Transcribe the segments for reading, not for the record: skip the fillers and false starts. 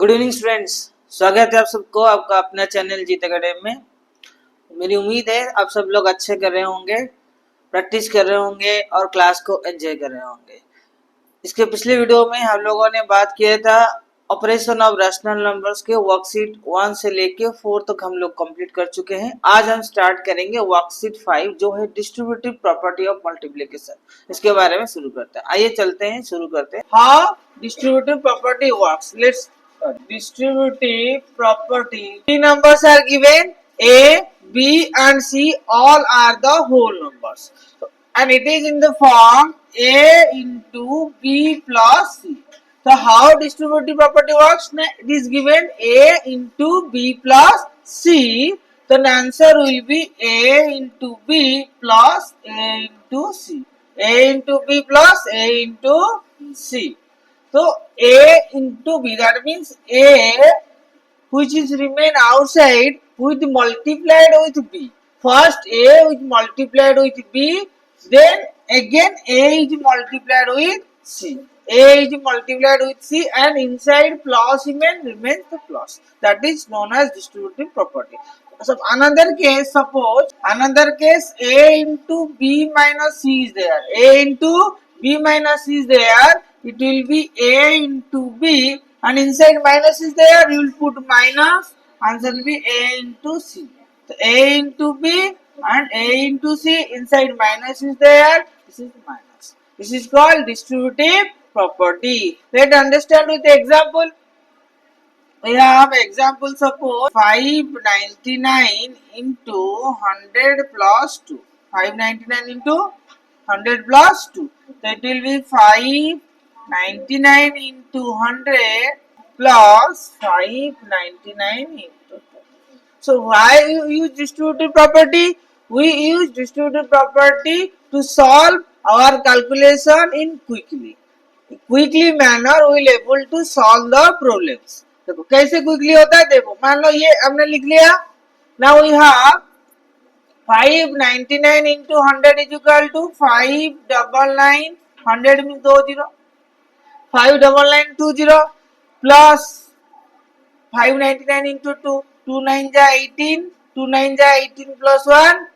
Good evening students, स्वागत है आप सबको आपका अपना चैनल जीत अकेडमी में। मेरी उम्मीद है आप सब लोग अच्छे कर रहे होंगे, प्रैक्टिस कर रहे होंगे और क्लास को एंजॉय कर रहे होंगे। इसके पिछले वीडियो में हम लोगों ने बात किया था ऑपरेशन ऑफ रैशनल नंबर्स के वर्कशीट 1 से लेके 4 तक हम लोग कंप्लीट कर चुके हैं। आज हम स्टार्ट करेंगे वर्कशीट 5 जो है डिस्ट्रीब्यूटिव प्रॉपर्टी ऑफ मल्टीप्लिकेशन। इसके बारे में शुरू करते हैं। आइए चलते हैं, शुरू करते हैं। How distributive property works. Let's distributive property. Three numbers are given: A, B and C. All are the whole numbers. And it is in the form A into B plus C. So how distributive property works? It is given A into B plus C. Then answer will be A into B plus A into C. A into B plus A into C. So A into B, that means A which is remain outside with multiplied with B. First A is multiplied with B, then again A is multiplied with C. A is multiplied with C and inside plus remains the plus. That is known as distributive property. So another case, suppose another case A into B minus C is there. A into B minus C is there. It will be A into B and inside minus is there, you will put minus, answer will be A into C. So A into B and A into C, inside minus is there, this is minus. This is called distributive property. Let's understand with the example. We have example, suppose 599 into 100 plus 2. 599 into 100 plus 2. So it will be 599 into 100 plus 599 into 2. So why you use distributive property? We use distributive property to solve our calculation in quickly manner. We will able to solve the problems. देखो कैसे quickly होता है। देखो मान लो ये हमने लिख लिया। Now we have 599 into 100 is equal to 599, 100 means 20, 59920 plus 599 into 2, 2 9 ja 18, 2 9 ja 18 plus 1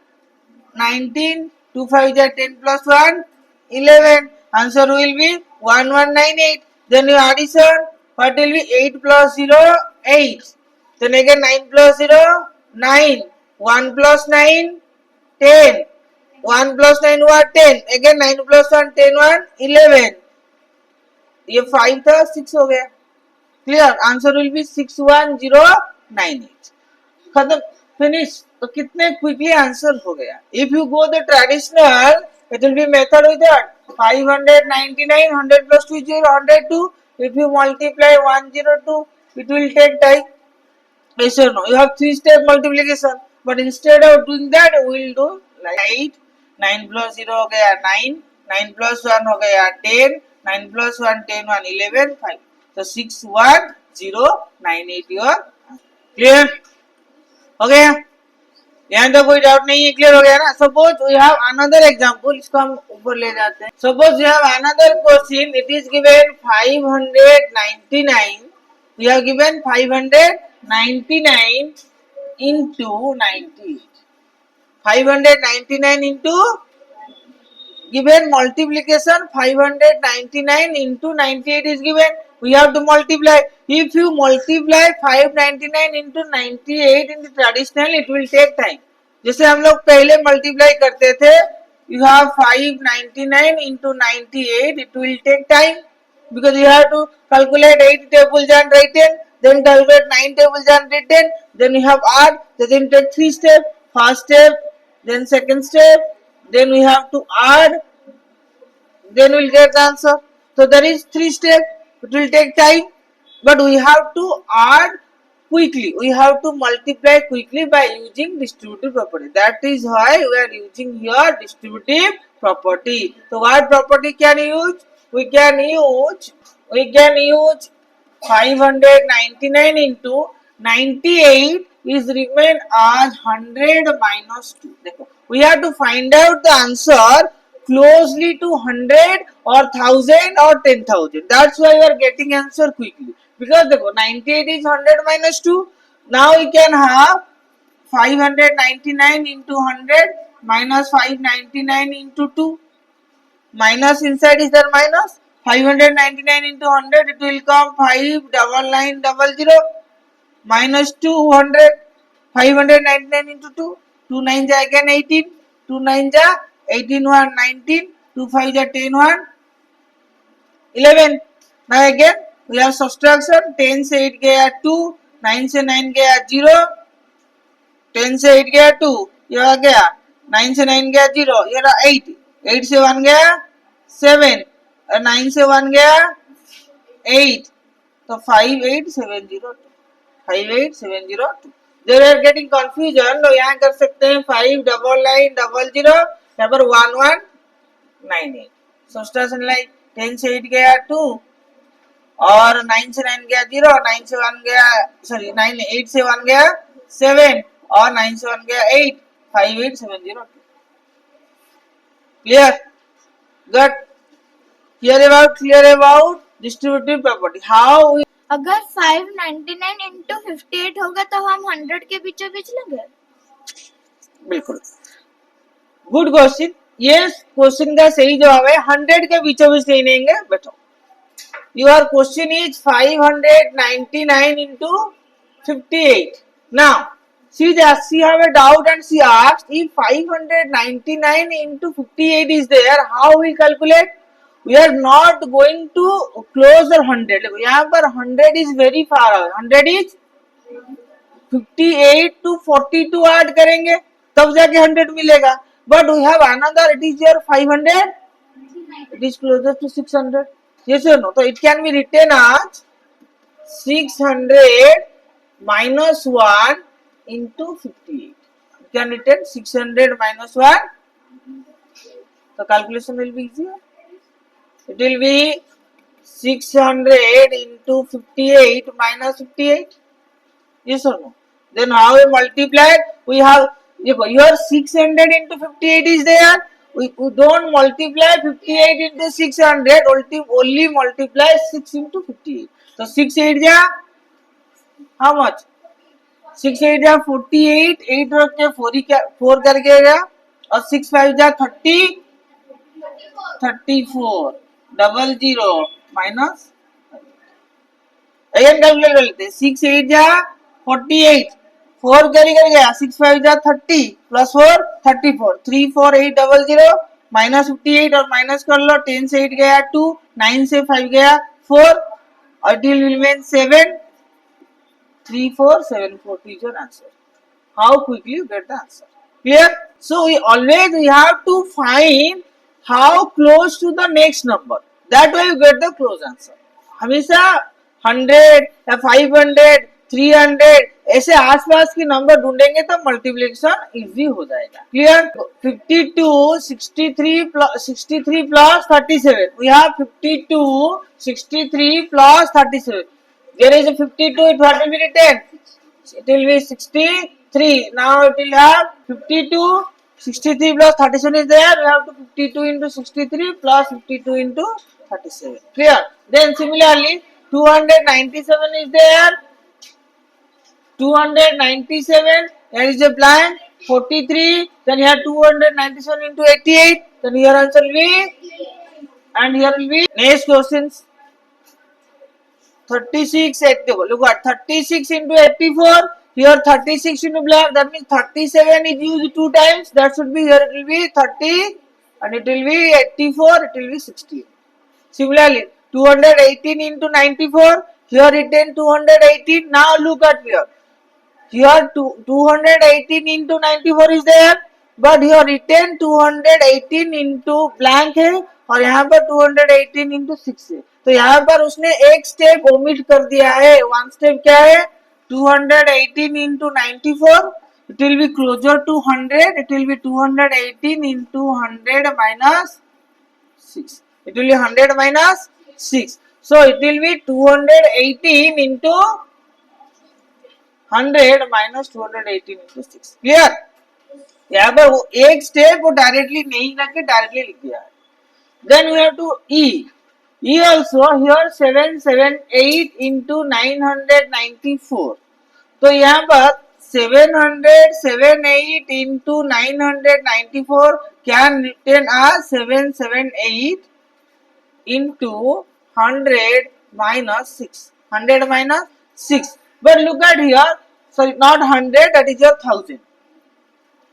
19, 2 5 ja 10 plus 1 11. Answer will be 1198. Then your addition, what will be 8 plus 0 8. Then again 9 plus 0 9, 1 plus 9 10, 1 plus 9 हुआ 10, again 9 plus 1 10 1 11. ये 5 था 6 हो गया। Clear. Answer will be 61098। खत्म, finish. तो कितने quickly answer हो गया। If you go the traditional, it will be method with that 599 100 plus 2 is 102. If you multiply 102, it will take time. Yes or no? You have 3-step multiplication, but instead of doing that, we will do like 8. 9 plus 0 हो गया 9, 9 plus 1 हो गया 10, 9 plus 1 10 1 11 5. So 61098 your clear हो गया। यहाँ तो कोई doubt नहीं है, क्लियर हो गया ना। Suppose we have another example, इसको हम ऊपर ले जाते हैं। Suppose we have another question, it is given 599, we have given 599 into 98, 599 into given multiplication 599 into 98 is given. We have to multiply. If you multiply 599 into 98 in the traditional, it will take time. जैसे हम लोग पहले multiply करते थे, you have 599 into 98, it will take time because you have to calculate 8 tables and write 10, then calculate 9 tables and write 10, then you have add, then take 3 steps, first step, then second step, then we have to add, then we'll get the answer. So there is 3 steps. It will take time, but we have to add quickly. We have to multiply quickly by using distributive property. That is why we are using here distributive property. So what property can you use? We can use 599 into 98 is remain as 100 minus 2. We have to find out the answer closely to 100 or 1000 or 10,000. That's why we are getting answer quickly. because देखो 98 is 100 minus 2. Now we can have 599 into 100 minus 599 into 2. Minus inside is there minus 599 into 100, it will come 59900 minus 200. 599 into 2, 2 9 ja again 18, 2 9 ja 18 1 19, 2 5 ja 10 1 11. Now again we have subtraction. 10 से 8 गया 2, 9 से 9 गया 0, 10 से 8 गया 2, ये आ गया 9 से 9 गया 0, ये रहा 8, 8 से 1 गया 7 और 9 से 1 गया 8, तो 58702, 58702. They are getting confusion, तो यहाँ कर सकते हैं 59900 यहाँ पर 1198. Subtraction like 10 से 8 गया 2 और 9 से 9 गया 0, 9 से 1 गया सॉरी 9 8 से 1 गया 7 और 9 से 1 गया 8, 58702. Clear? Good. Clear about distributive property. How we अगर 599 into 58 होगा तो हम 100 के बीचों बीच लेंगे. बिल्कुल गुड क्वेश्चन. ये क्वेश्चन का सही जवाब है 100 के बीचों बीच नहीं लेंगे. बैठो. Your question is 599 into 58. Now she have a doubt and she asked if 599 into 58 is there, how we calculate? We are not going to close the 100. देखो यहाँ पर 100 is very far away. 100 is 58 to 42 add करेंगे तब जाके 100 मिलेगा. But we have another, it is your 500. It is closer to 600. Yes or no? So it can be written as 600 minus 1 into 58. You can written 600 minus 1. The calculation will be easier. It will be 600 into 58 minus 58. Yes or no? Then how we multiply? We have your 600 into 58 is there. We don't multiply 58 into 600. Only multiply 6 into 58. So 6 8 ja how much? 6 8 ja 48. 8 रख के 4 करके गया और 6 5 ja 30. 34 00 minus again calculate कर लेते हैं. 6 8 जा 48, 4 carry कर गया 6 5 जा 30 प्लस 4 34, 34800 माइनस 58 और माइनस कर लो. 10 से 8 गया 2, 9 से 5 गया 4 और it will remain 7, 34740 is your answer. How quickly you get the answer? Clear? So we have to find how close to the next number. That way you get the close answer. हमेशा 100 या 500 300 ऐसे आसपास के number ढूंढेंगे तो multiplication easy हो जाएगा. Clear? 52 63 plus 37. We have 52 63 plus 37. There is a 52. It will be written. It will be 63. Now it will have 52. 63 plus 37 is there. We have to 52 into 63 plus 52 into 37. Clear? Then similarly 297 is there. 297. There is a blank. 43. Then here 297 into 88. Then your answer will be. And here will be. Next questions. 36. Look at 36 into 84. Here 36 into blank. That means 37 is used 2 times. That should be here. It will be 30. And it will be 84. It will be 16. Similarly 218 into 94. Here written 218. Now look at here. Here 218 into 94 is there. But here written 218 into blank है और यहाँ पर 218 into 6 है. तो यहाँ पर उसने एक स्टेप ओमिट कर दिया है. वन स्टेप क्या है? 218 into 94. It will be closer to 100. It will be 218 into 100 minus 6. It will be 100 minus 6. So it will be 218 into 100 minus 218 into 6. Clear? यहाँ पर वो एक स्टेप वो डायरेक्टली नहीं रख के डायरेक्टली लिख दिया है. Then we have to E. ये also here 778 into 994. तो यहाँ पर 778 into 994 can written as 778 into 100 minus 6. 100 minus 6. But look at here, sorry, not 100, that is your 1000.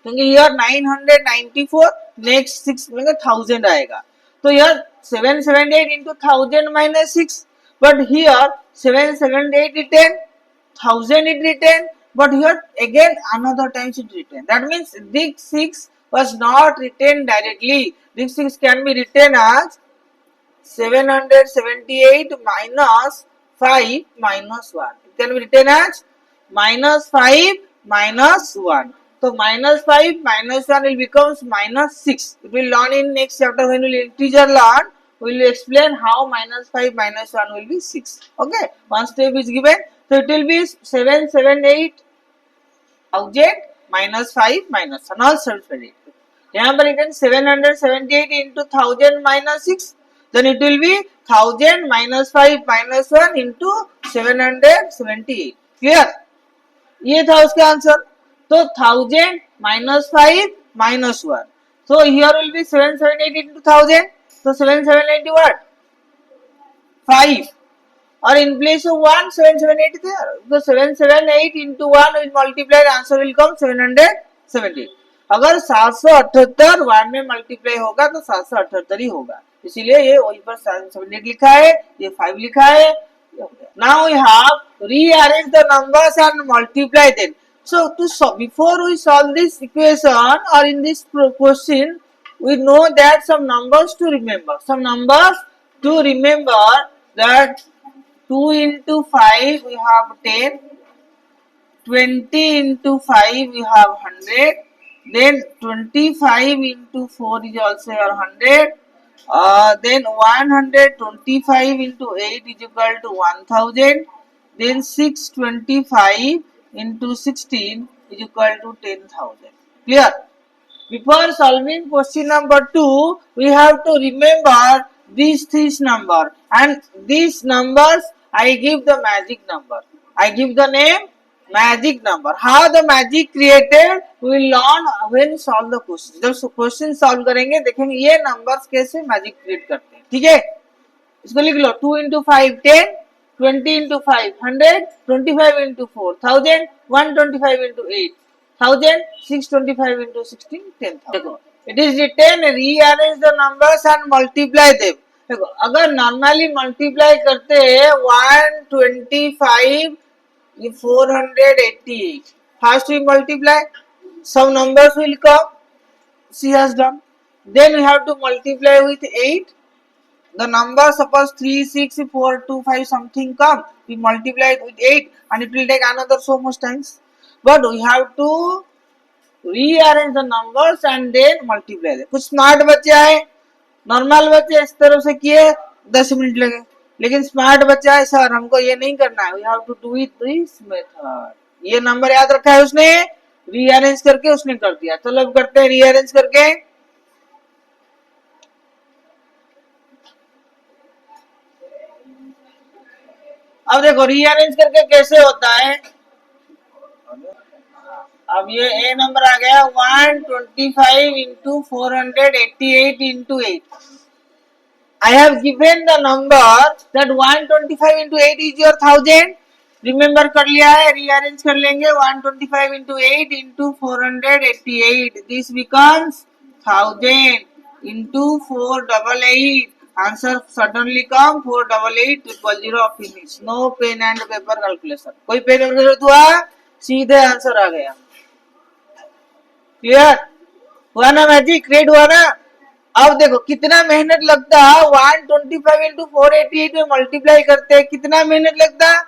क्योंकि here 994 next 6 में 1000 आएगा. तो here 778 into 1000 minus 6. But here 778 written, 1000 is written, but here again another times it written. That means this 6 was not written directly. This 6 can be written as 778 minus 5 minus 1. It can be written as minus 5 minus 1. So minus 5 minus 1 will becomes minus 6. We will learn in next chapter when we will integer learn. We will explain how minus 5 minus 1 will be 6. Okay. One step is given. So it will be 778,000 minus 5 minus 1. All self-ready. यहाँ पर again 778 into 1000 minus 6. Then it will be 1000 minus 5 minus 1 into 778. Clear? ये था उसका answer. तो 1000 minus 5 minus 1. So here will be 778 into 1000. So 778 what? 5. Or in place of 1, 778 there. So 778 into 1 will multiply, the answer will come 770. अगर 778 1 में multiply होगा तो 778 ही होगा. इसीलिए ये वही पर 778 लिखा है, ये 5 लिखा है. Now we have rearrange the numbers and multiply them. So before we solve this equation or in this question, we know that some numbers to remember. Some numbers to remember that 2 into 5 we have 10, 20 into 5 we have 100, then 25 into 4 is also 100, then 125 into 8 is equal to 1000, then 625 into 16 is equal to 10,000. Clear? Before solving question number 2, we have to remember these three numbers, and these numbers I give the magic number. I give the name magic number. How the magic created we will learn when solve the question. जब question solve करेंगे देखेंगे ये numbers कैसे magic create करते हैं. ठीक है, इसको लिख लो. 2 into 5 10, 20 into 5 100, 25 into 4 1000, 125 into 8 1000, 625 into 16 10,000. देखो it is written rearrange the numbers and multiply them. देखो अगर नॉर्मली मल्टीप्लाई करते हैं 125 488, first we multiply, some numbers will come, she has done, then we have to multiply with 8. The number suppose 3 6 4 2 5 something come, we multiply it with 8 and it will take another so much times, but we have to rearrange the numbers and then multiply them. कुछ smart बच्चे आए, normal बच्चे इस तरह से किए 10 minute लगे, लेकिन स्मार्ट बच्चा है सर हमको ये नहीं करना है, we have to do it this method. ये नंबर याद रखा है उसने, रीअरेंज करके उसने कर दिया. चलो अब करते हैं रीअरेंज करके. अब देखो रीअरेंज करके कैसे होता है. अब ये ए नंबर आ गया 125 into 488 into 8. I have given the number that 125 into 8 is your 1000. Remember कर लिया है, rearrange कर लेंगे. 125 into 8 into 488. This becomes 1000 into 488. Answer suddenly come 488,000 of finish. No pen and paper calculation. कोई पेन कैलकुलेटर हुआ, सीधे answer आ गया. Clear हुआ ना, मैजिक क्रिएट हुआ ना. अब देखो कितना मेहनत लगता है 125 into 488 में मल्टीप्लाई करते हैं, कितना मेहनत लगता है.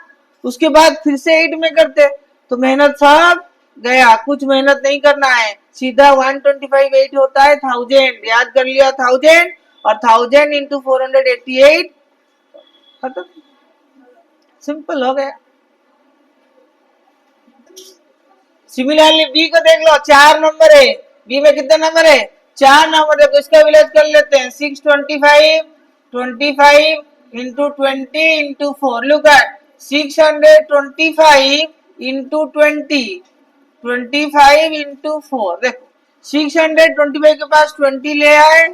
उसके बाद फिर से 8 में करते, तो मेहनत सब गया. कुछ मेहनत नहीं करना है, सीधा 125 8 होता है 1000. याद कर लिया 1000 और 1000 into 488 खत्म. सिंपल हो गया. सिमिलरली बी को देख लो, 4 नंबर है. बी में कितना नंबर है, 4 नंबर. देखो इसका विलेज कर लेते हैं. 625 25 into 20 into 4. Look at 625 into 20. 25 into 4. देखो 625 के पास 20 ले आए,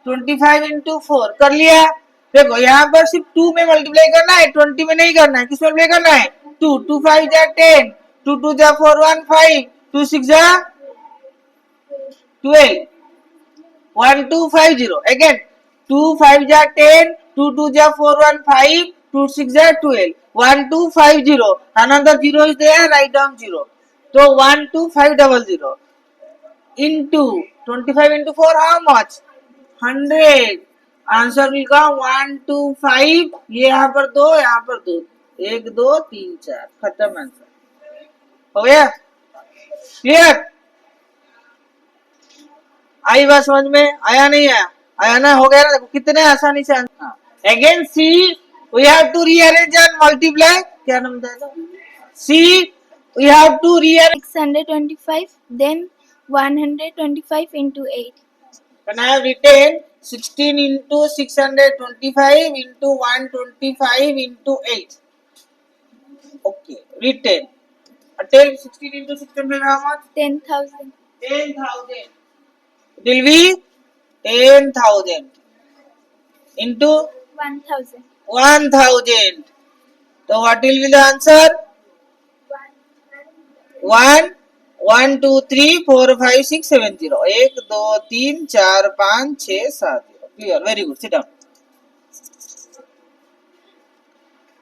25 into 4 कर लिया। देखो यहाँ पर सिर्फ 2 में मल्टीप्लाई करना है, 20 में नहीं करना है। किस में मल्टीप्लाई करना है? 2 2 5 जा 10, 2 2 जा 4 1 5, 2 6 जा 12, 1 2 5 0 again, 2 5 जा 10, 2 2 जा 4 1 5, 2 6 जा 12, 1 2 5 0, another 0 is there, write down 0, so 1 2 5 0 0 into 25 into 4 how much? 100. Answer will come 1 2 5, ये यहाँ पर 2, यहाँ पर 2, 1 2 3 4, खत्म आंसर हो गया। क्लियर? आई बात समझ में? आया नहीं आया? आया ना? हो गया ना? देखो कितने आसानी से answer. Again see we have to rearrange and multiply. क्या नाम था? See we have to rearrange 625, then 125 into 8. and I have written 16 into 625 into 125 into 8. Okay, written. Tell 16 into 625 how much? 10,000. 10,000. It will be 10,000 into 1,000. 1,000. So what will be the answer? 1 1 2 3 4 5 6 7 0 1 2 3 4 5 6 7 0. Clear? Very good. Sit down.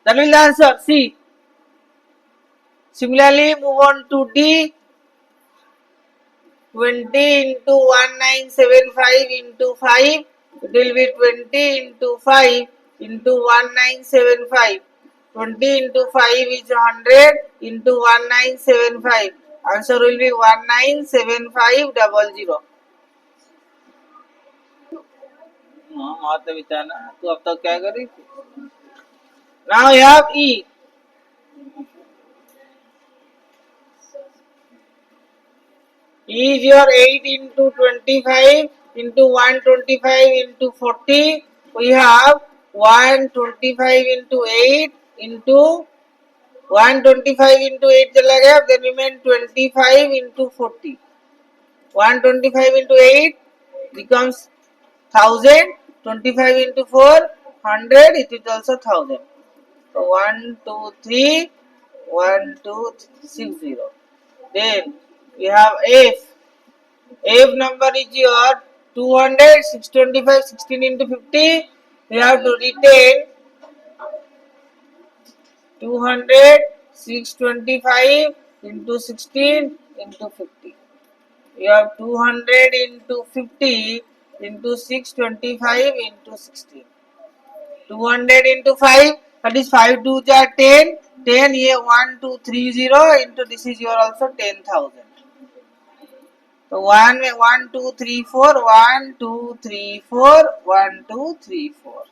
That will be the answer. C. Similarly, move on to D. 20 into 1975 into 5. It will be 20 into 5 into 1975. 20 into 5 is 100 into 1975. Answer will be 197500. तू अब तक क्या करी? Now you have E. E is your 8 into 25 into 125 into 40. We have 125 into 8 into 125 into 8 चला गया, then remain 25 into 40. 125 into 8 becomes 1000. 25 into 4 100. It is also 1000. So 1 2 3 1 2 6 0. Then we have F. F number is your 200. 625 16 into 50. We have to retain 200 625 into 16 into 50. You have 200 into 50 into 625 into 16. 200 into 5, that is 5 2 ja 10. 10 ये 1 2 3 0 into this is your also 10,000. So 1 1 2 3 4 1 2 3 4 1 2 3 4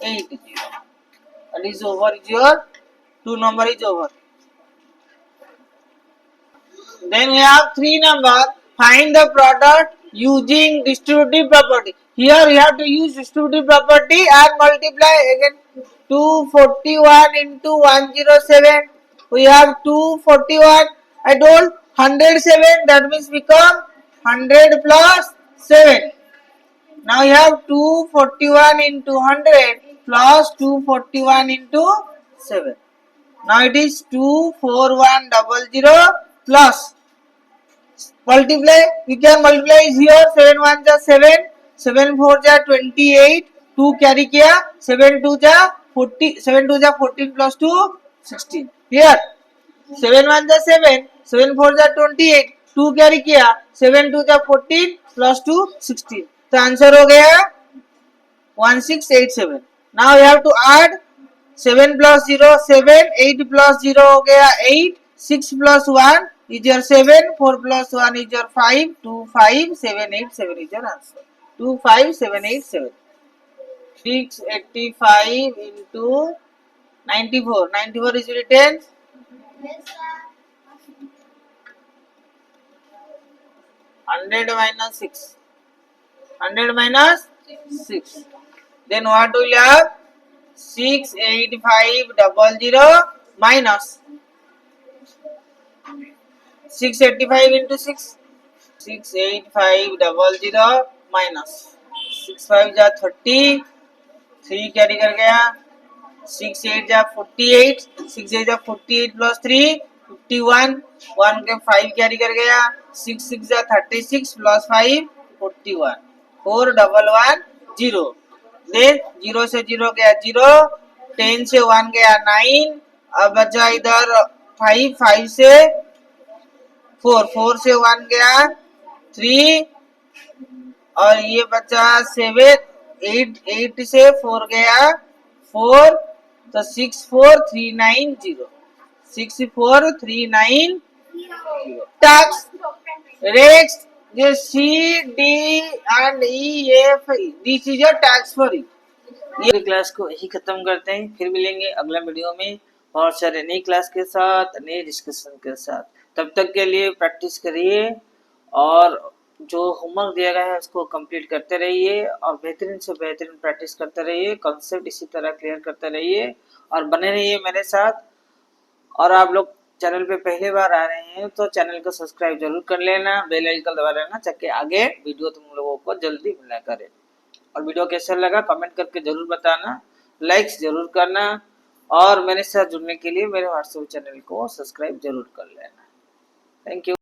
8 0. That is over is your 2 number is over. Then we have 3 number. Find the product using distributive property. Here we have to use distributive property and multiply again. 241 into 107. We have 241. I told 107. That means become 100 plus 7. Now you have 241 into 100 plus 241 into 7. Now it is 24100 plus. Multiply, we can multiply is here 7 1 ja 7, 7 4 ja 28, 2 carry किया, 7 2 ja 40, 7 2 ja 14 plus 2 16. Here 7 1 ja 7, 7 4 ja 28, 2 carry किया, 7 2 ja 14 plus 2 16. तो answer हो गया 1687. Now you have to add 7 plus 0 7, 8 plus 0 हो गया 8, 6 plus 1 is your 7, 4 plus 1 is your 5, 2 5 7 8 7 is your answer. 2 5 7 8 7. 685 into 94. 94 is written. Yes, sir. 100 minus 6. 100 minus 6. Then what will you have? 6850 minus 685 into 6 68500 minus 6 5 जा 30 3 carry कर गया 6 8 जा 48 6 8 जा 48 plus 3 51 1 के 5 carry कर गया 6 6 जा 36 प्लस 5 41 4110 देन 0 से 0 गया 0 10 से 1 गया 9 अब बचा इधर 5 5 से 4 4 से 1 गया 3 और ये बचा 7 8 8 से 4 गया 4 तो 64390 64390 tax next the C D and E F this is your tax for you ये क्लास को यही खत्म करते हैं फिर मिलेंगे अगला वीडियो में बहुत सारे नई क्लास के साथ नए डिस्कशन के साथ तब तक के लिए प्रैक्टिस करिए और जो होमवर्क दिया गया है उसको कंप्लीट करते रहिए और बेहतरीन से बेहतरीन प्रैक्टिस करते रहिए कॉन्सेप्ट इसी तरह क्लियर करते रहिए और बने रहिए मेरे साथ और आप लोग चैनल पे पहली बार आ रहे हैं तो चैनल को सब्सक्राइब जरूर कर लेना बेल आइकन दबा लेना ताकि आगे वीडियो तुम लोगों को जल्दी मिला करे और वीडियो कैसा लगा कमेंट करके जरूर बताना लाइक्स जरूर करना और मेरे साथ जुड़ने के लिए मेरे व्हाट्सएप चैनल को सब्सक्राइब जरूर कर लेना थैंक यू